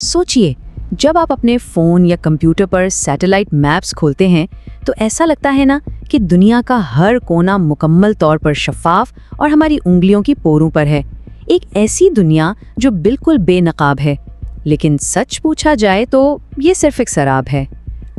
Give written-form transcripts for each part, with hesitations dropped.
सोचिए, जब आप अपने फ़ोन या कंप्यूटर पर सैटेलाइट मैप्स खोलते हैं तो ऐसा लगता है ना कि दुनिया का हर कोना मुकम्मल तौर पर शफाफ और हमारी उंगलियों की पोरों पर है। एक ऐसी दुनिया जो बिल्कुल बेनकाब है, लेकिन सच पूछा जाए तो ये सिर्फ एक सराब है।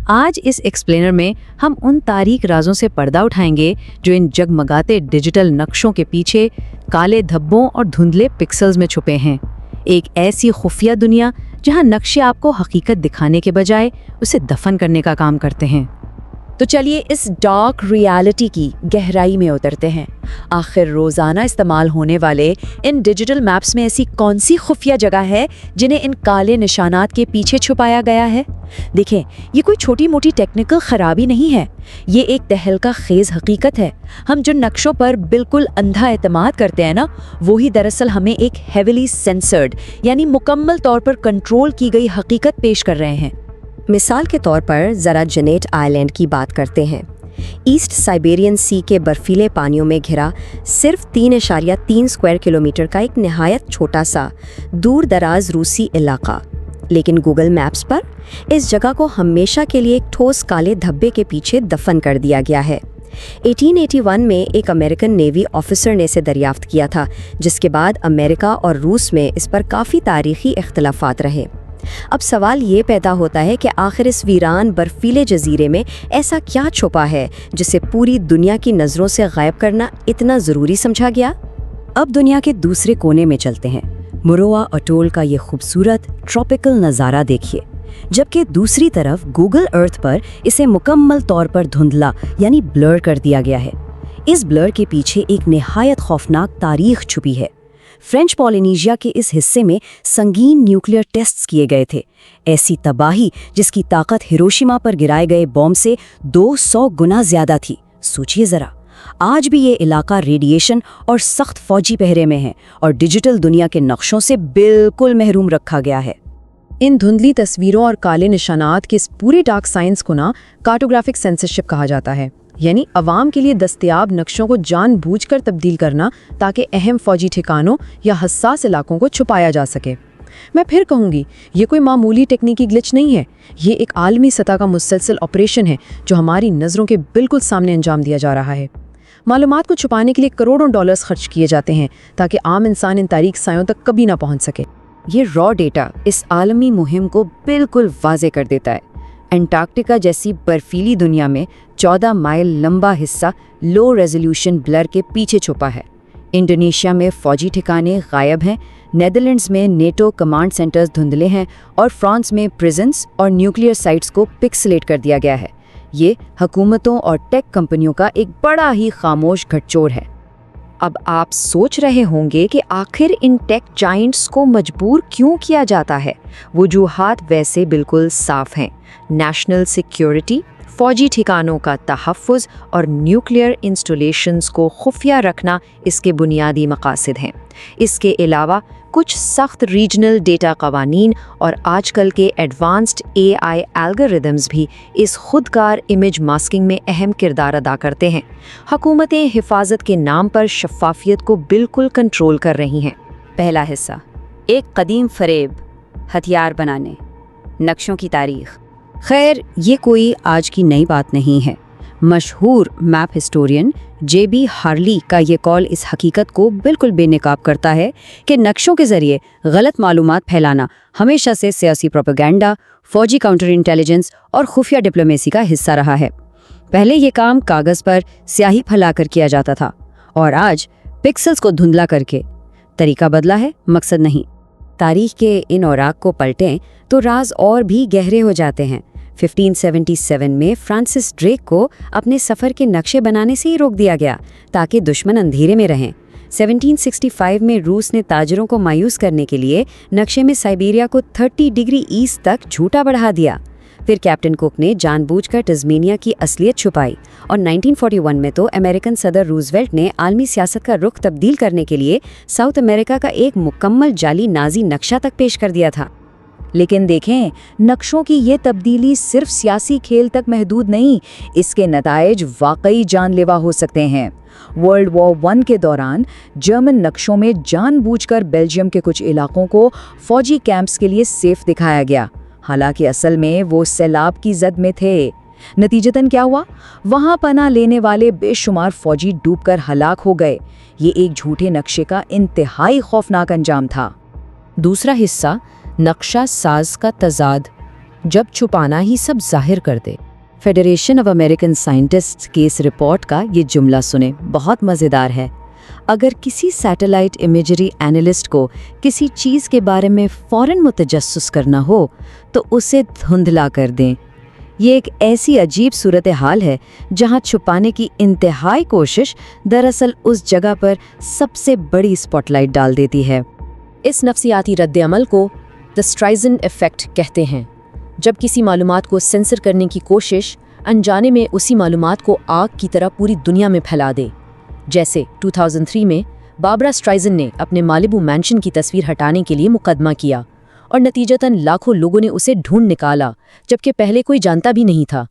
आज इस एक्सप्लेनर में हम उन तारीक राजों से पर्दा उठाएंगे जो इन जगमगाते डिजिटल नक्शों के पीछे काले धब्बों और धुंधले पिक्सेल्स में छुपे हैं। एक ऐसी खुफिया दुनिया जहां नक्शे आपको हकीकत दिखाने के बजाय उसे दफन करने का काम करते हैं। तो चलिए इस डार्क रियलिटी की गहराई में उतरते हैं। आखिर रोज़ाना इस्तेमाल होने वाले इन डिजिटल मैप्स में ऐसी कौन सी खुफिया जगह है जिन्हें इन काले निशानात के पीछे छुपाया गया है? देखें, ये कोई छोटी मोटी टेक्निकल खराबी नहीं है, ये एक तहलका खेज हकीकत है। हम जो नक्शों पर बिल्कुल अंधा एतमाद करते हैं ना, वही दरअसल हमें एक हेविली सेंसर्ड यानी मुकम्मल तौर पर कंट्रोल की गई हकीकत पेश कर रहे हैं। मिसाल के तौर पर ज़रा जेनेट आइलैंड की बात करते हैं। ईस्ट साइबेरियन सी के बर्फीले पानियों में घिरा सिर्फ 3.3 स्क्वायर किलोमीटर का एक निहायत छोटा सा दूर दराज रूसी इलाका, लेकिन गूगल मैप्स पर इस जगह को हमेशा के लिए एक ठोस काले धब्बे के पीछे दफन कर दिया गया है। 1881 में एक अमेरिकन नेवी ऑफिसर ने इसे दरियाफ्त किया था, जिसके बाद अमेरिका और रूस में इस पर काफ़ी तारीखी इख्तलाफात रहे। अब सवाल ये पैदा होता है कि आखिर इस वीरान बर्फीले जजीरे में ऐसा क्या छुपा है जिसे पूरी दुनिया की नज़रों से गायब करना इतना ज़रूरी समझा गया। अब दुनिया के दूसरे कोने में चलते हैं। मुरोआ अटोल का ये खूबसूरत ट्रॉपिकल नज़ारा देखिए, जबकि दूसरी तरफ गूगल अर्थ पर इसे मुकम्मल तौर पर धुंधला यानी ब्लर कर दिया गया है। इस ब्लर के पीछे एक निहायत खौफनाक तारीख छुपी है। फ्रेंच पॉलिनेशिया के इस हिस्से में संगीन न्यूक्लियर टेस्ट्स किए गए थे, ऐसी तबाही जिसकी ताकत हिरोशिमा पर गिराए गए बॉम्ब से 200 गुना ज्यादा थी। सोचिए ज़रा, आज भी ये इलाका रेडिएशन और सख्त फौजी पहरे में है और डिजिटल दुनिया के नक्शों से बिल्कुल महरूम रखा गया है। इन धुंधली तस्वीरों और काले निशानात के इस पूरे डार्क साइंस को ना कार्टोग्राफिक सेंसरशिप कहा जाता है, यानी अवाम के लिए दस्तयाब नक्शों को जानबूझकर तब्दील करना ताकि अहम फौजी ठिकानों या हसास इलाकों को छुपाया जा सके। मैं फिर कहूँगी, ये कोई मामूली टेक्निकी ग्लिच नहीं है, ये एक आलमी सतह का मुसलसल ऑपरेशन है जो हमारी नज़रों के बिल्कुल सामने अंजाम दिया जा रहा है। मालूमात को छुपाने के लिए करोड़ों डॉलर्स खर्च किए जाते हैं ताकि आम इंसान इन तारीख सायों तक कभी ना पहुँच सके। ये रॉ डेटा इस आलमी मुहिम को बिल्कुल वाज़े कर देता है। अंटार्कटिका जैसी बर्फीली दुनिया में 14 माइल लंबा हिस्सा लो रेजोल्यूशन ब्लर के पीछे छुपा है। इंडोनेशिया में फौजी ठिकाने गायब हैं, नेदरलैंड्स में नेटो कमांड सेंटर्स धुंधले हैं और फ्रांस में प्रिजन्स और न्यूक्लियर साइट्स को पिक्सलेट कर दिया गया है। ये हुकूमतों और टेक कंपनियों का एक बड़ा ही खामोश गठजोड़ है। अब आप सोच रहे होंगे कि आखिर इन टेक जाइंट्स को मजबूर क्यों किया जाता है। वजूहात वैसे बिल्कुल साफ हैं। नेशनल सिक्योरिटी, फौजी ठिकानों का तहफ़्फ़ुज़ और न्यूक्लियर इंस्टॉलेशंस को खुफिया रखना इसके बुनियादी मकासद हैं। इसके अलावा कुछ सख्त रीजनल डेटा कवानीन और आजकल के एडवांस्ड AI एल्गोरिदम्स भी इस खुदकार इमेज मास्किंग में अहम किरदार अदा करते हैं। हुकूमतें हिफाजत के नाम पर शफाफियत को बिल्कुल कंट्रोल कर रही हैं। पहला हिस्सा, एक कदीम फरेब, हथियार बनाने, नक्शों की तारीख। खैर, ये कोई आज की नई बात नहीं है। मशहूर मैप हिस्टोरियन JB हार्ली का ये कॉल इस हकीकत को बिल्कुल बेनकाब करता है कि नक्शों के ज़रिए गलत मालूमात फैलाना हमेशा से सियासी प्रोपेगेंडा, फौजी काउंटर इंटेलिजेंस और खुफिया डिप्लोमेसी का हिस्सा रहा है। पहले ये काम कागज़ पर स्याही फैलाकर किया जाता था और आज पिक्सेल्स को धुंधला करके। तरीका बदला है, मकसद नहीं। तारीख के इन औराक को पलटें तो राज और भी गहरे हो जाते हैं। 1577 में फ्रांसिस ड्रेक को अपने सफ़र के नक्शे बनाने से ही रोक दिया गया ताकि दुश्मन अंधेरे में रहें। 1765 में रूस ने ताजरों को मायूस करने के लिए नक्शे में साइबेरिया को 30 डिग्री ईस्ट तक झूठा बढ़ा दिया। फिर कैप्टन कुक ने जानबूझकर तस्मेनिया की असलियत छुपाई और 1941 में तो अमेरिकन सदर रूजवेल्ट ने आलमी सियासत का रुख तब्दील करने के लिए साउथ अमेरिका का एक मुकम्मल जाली नाजी नक्शा तक पेश कर दिया था। लेकिन देखें, नक्शों की ये तब्दीली सिर्फ सियासी खेल तक महदूद नहीं, इसके नताइज वाकई जानलेवा हो सकते हैं। वर्ल्ड वॉर 1 के दौरान जर्मन नक्शों में जानबूझकर बेल्जियम के कुछ इलाकों को फौजी कैंप्स के लिए सेफ दिखाया गया, हालांकि असल में वो सैलाब की जद में थे। नतीजतन क्या हुआ? वहां पनाह लेने वाले बेशुमार फौजी डूबकर हलाक हो गए। ये एक झूठे नक्शे का इंतहाई खौफनाक अंजाम था। दूसरा हिस्सा, नक्शा साज का तजाद, जब छुपाना ही सब जाहिर कर दे। फेडरेशन ऑफ अमेरिकन साइंटिस्ट्स की इस रिपोर्ट का ये जुमला सुने, बहुत मज़ेदार है। अगर किसी सैटेलाइट इमेजरी एनालिस्ट को किसी चीज़ के बारे में फ़ौरन मुतजस्सुस करना हो तो उसे धुंधला कर दें। ये एक ऐसी अजीब सूरत हाल है जहां छुपाने की इंतहाई कोशिश दरअसल उस जगह पर सबसे बड़ी स्पॉटलाइट डाल देती है। इस नफ्सियाती रद्द-ए-अमल को द स्ट्राइजन इफेक्ट कहते हैं, जब किसी मालूमात को सेंसर करने की कोशिश अनजाने में उसी मालूमात को आग की तरह पूरी दुनिया में फैला दे। जैसे 2003 में बारबरा स्ट्राइजन ने अपने मालिबू मैंशन की तस्वीर हटाने के लिए मुकदमा किया और नतीजतन लाखों लोगों ने उसे ढूंढ निकाला, जबकि पहले कोई जानता भी नहीं था।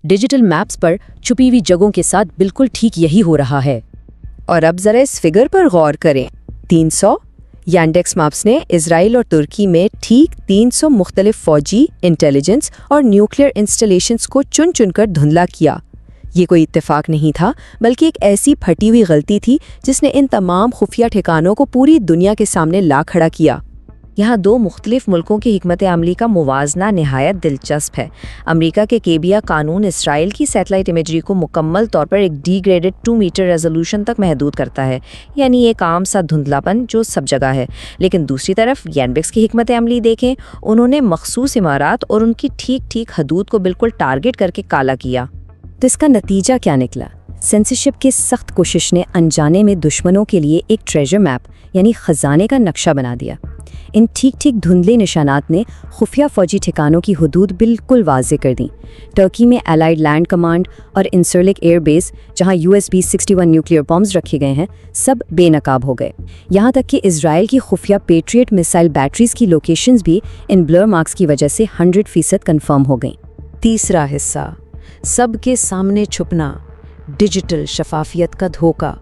डिजिटल मैप्स पर छुपी हुई जगहों के साथ बिल्कुल ठीक यही हो रहा है। और अब जरा इस फिगर पर गौर करें। 300 यांडेक्स मैप्स ने इजराइल और तुर्की में ठीक 300 मुख्तलिफ फौजी, इंटेलिजेंस और न्यूक्लियर इंस्टॉलेशंस को चुन चुनकर धुंधला किया। ये कोई इत्तेफाक नहीं था, बल्कि एक ऐसी फटी हुई गलती थी जिसने इन तमाम खुफिया ठिकानों को पूरी दुनिया के सामने ला खड़ा किया। यहाँ दो मुख्तलिफ मुल्कों की हिकमत अमली का मुवाजना नहायत दिलचस्प है। अमेरिका के केबिया कानून इसराइल की सैटेलाइट इमेजरी को मुकम्मल तौर पर एक डिग्रेडेड 2 मीटर रेजोल्यूशन तक महदूद करता है, यानी एक आम सा धुंधलापन जो सब जगह है। लेकिन दूसरी तरफ यांडेक्स की हिकमत अमली देखें, उन्होंने मखसूस इमारात और उनकी ठीक ठीक हदूद को बिल्कुल टारगेट करके काला किया। तो इसका नतीजा क्या निकला? सेंसरशिप की सख्त कोशिश ने अनजाने में दुश्मनों के लिए एक ट्रेजर मैप यानी खजाने का नक्शा बना दिया। इन ठीक ठीक धुंधले निशानात ने खुफिया फौजी ठिकानों की हदूद बिल्कुल वाज़े कर दी। टर्की में एलाइड लैंड कमांड और इंसर्लिक एयर बेस, जहां USB-61 न्यूक्लियर बॉम्ब्स रखे गए हैं, सब बेनकाब हो गए। यहाँ तक कि इजराइल की खुफिया पेट्रियट मिसाइल बैटरीज की लोकेशंस भी इन ब्लर मार्क्स की वजह से 100% कन्फर्म हो गई। तीसरा हिस्सा, सबके सामने छुपना, डिजिटल शफाफियत का धोखा।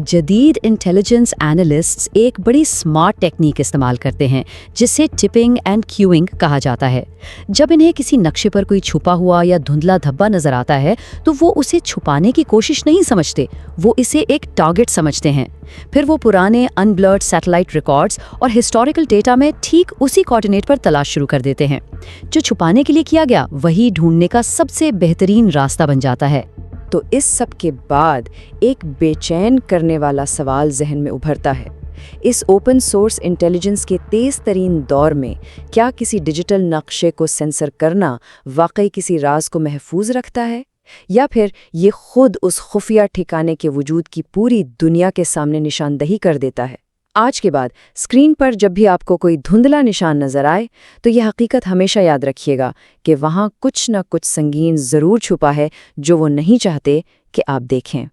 जदीद इंटेलिजेंस एनालिस्ट्स एक बड़ी स्मार्ट टेक्निक इस्तेमाल करते हैं जिसे टिपिंग एंड क्यूइंग कहा जाता है। जब इन्हें किसी नक्शे पर कोई छुपा हुआ या धुंधला धब्बा नजर आता है तो वो उसे छुपाने की कोशिश नहीं समझते, वो इसे एक टारगेट समझते हैं। फिर वो पुराने अनब्लर्ड सैटेलाइट रिकॉर्ड्स और हिस्टोरिकल डेटा में ठीक उसी कोऑर्डिनेट पर तलाश शुरू कर देते हैं। जो छुपाने के लिए किया गया वही ढूंढने का सबसे बेहतरीन रास्ता बन जाता है। तो इस सब के बाद एक बेचैन करने वाला सवाल जहन में उभरता है। इस ओपन सोर्स इंटेलिजेंस के तेज़ तरीन दौर में क्या किसी डिजिटल नक्शे को सेंसर करना वाकई किसी राज को महफूज रखता है, या फिर ये खुद उस खुफिया ठिकाने के वजूद की पूरी दुनिया के सामने निशानदही कर देता है? आज के बाद स्क्रीन पर जब भी आपको कोई धुंधला निशान नजर आए तो यह हकीकत हमेशा याद रखिएगा कि वहाँ कुछ न कुछ संगीन ज़रूर छुपा है जो वो नहीं चाहते कि आप देखें।